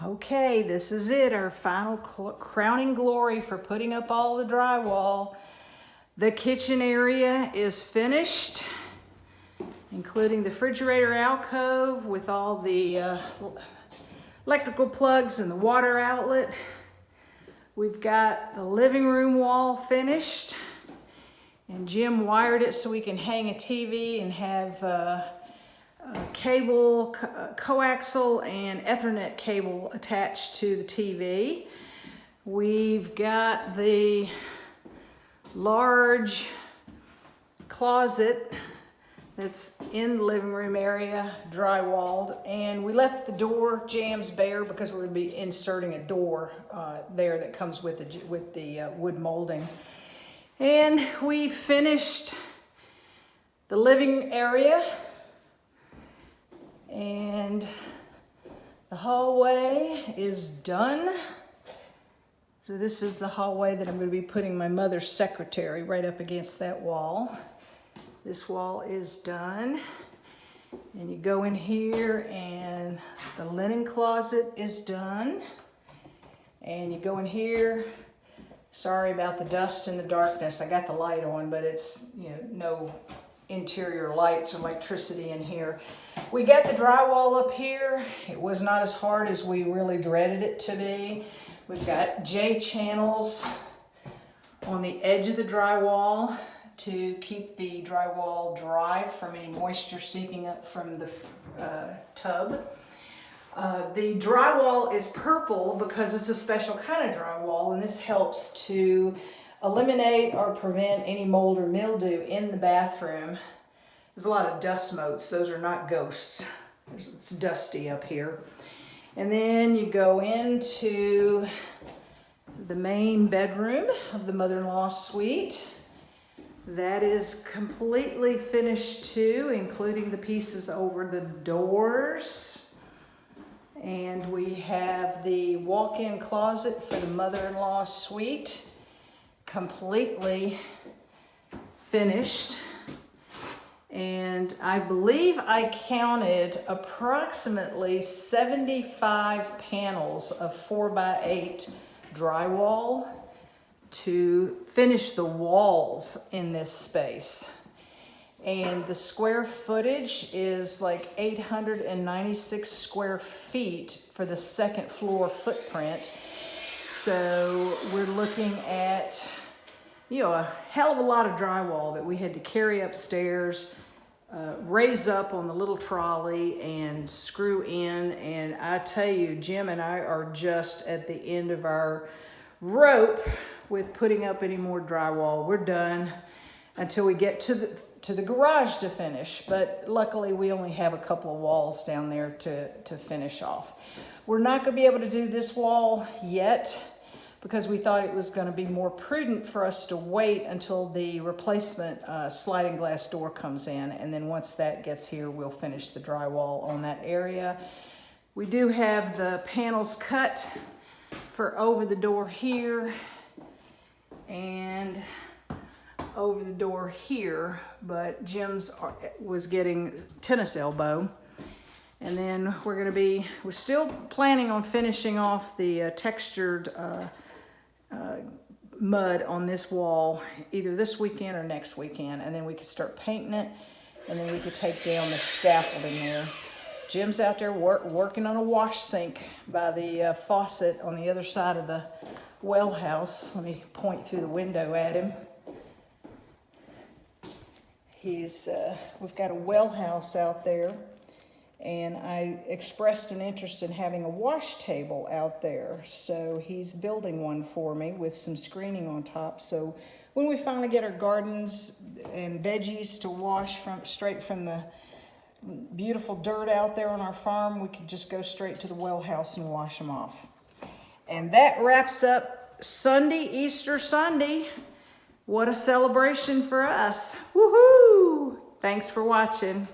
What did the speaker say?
Okay, this is it, our final crowning glory for putting up all the drywall. The kitchen area is finished, including the refrigerator alcove with all the electrical plugs and the water outlet. We've got the living room wall finished, and Jim wired it so we can hang a TV and have cable, coaxial and Ethernet cable attached to the TV. We've got the large closet that's in the living room area drywalled, and we left the door jambs bare because we're going to be inserting a door there that comes with the wood molding. And we finished the living area, and the hallway is done. So this is the hallway that I'm going to be putting my mother's secretary right up against that wall. This wall is done. And you go in here and the linen closet is done. And you go in here. Sorry about the dust and the darkness. I got the light on, but it's, no interior lights or electricity in here. We got the drywall up here. It was not as hard as we really dreaded it to be. We've got J channels on the edge of the drywall to keep the drywall dry from any moisture seeping up from the tub. The drywall is purple because it's a special kind of drywall, and this helps to eliminate or prevent any mold or mildew in the bathroom. There's a lot of dust motes. Those are not ghosts. It's dusty up here. And then you go into the main bedroom of the mother-in-law suite. That is completely finished too, including the pieces over the doors. And we have the walk-in closet for the mother-in-law suite, completely finished. And I believe I counted approximately 75 panels of 4x8 drywall to finish the walls in this space. And the square footage is like 896 square feet for the second floor footprint. So we're looking at, a hell of a lot of drywall that we had to carry upstairs, raise up on the little trolley and screw in. And I tell you, Jim and I are just at the end of our rope with putting up any more drywall. We're done until we get to the garage to finish. But luckily we only have a couple of walls down there to finish off. We're not going to be able to do this wall yet, because we thought it was going to be more prudent for us to wait until the replacement sliding glass door comes in. And then once that gets here, we'll finish the drywall on that area. We do have the panels cut for over the door here and over the door here, but Jim's was getting tennis elbow. And then we're still planning on finishing off the textured mud on this wall either this weekend or next weekend, and then we could start painting it, and then we could take down the scaffolding there. Jim's out there working on a wash sink by the faucet on the other side of the well house. Let me point through the window at him. We've got a well house out there, and I expressed an interest in having a wash table out there. So he's building one for me with some screening on top. So when we finally get our gardens and veggies to wash straight from the beautiful dirt out there on our farm, we could just go straight to the well house and wash them off. And that wraps up Sunday, Easter Sunday. What a celebration for us. Woohoo! Thanks for watching.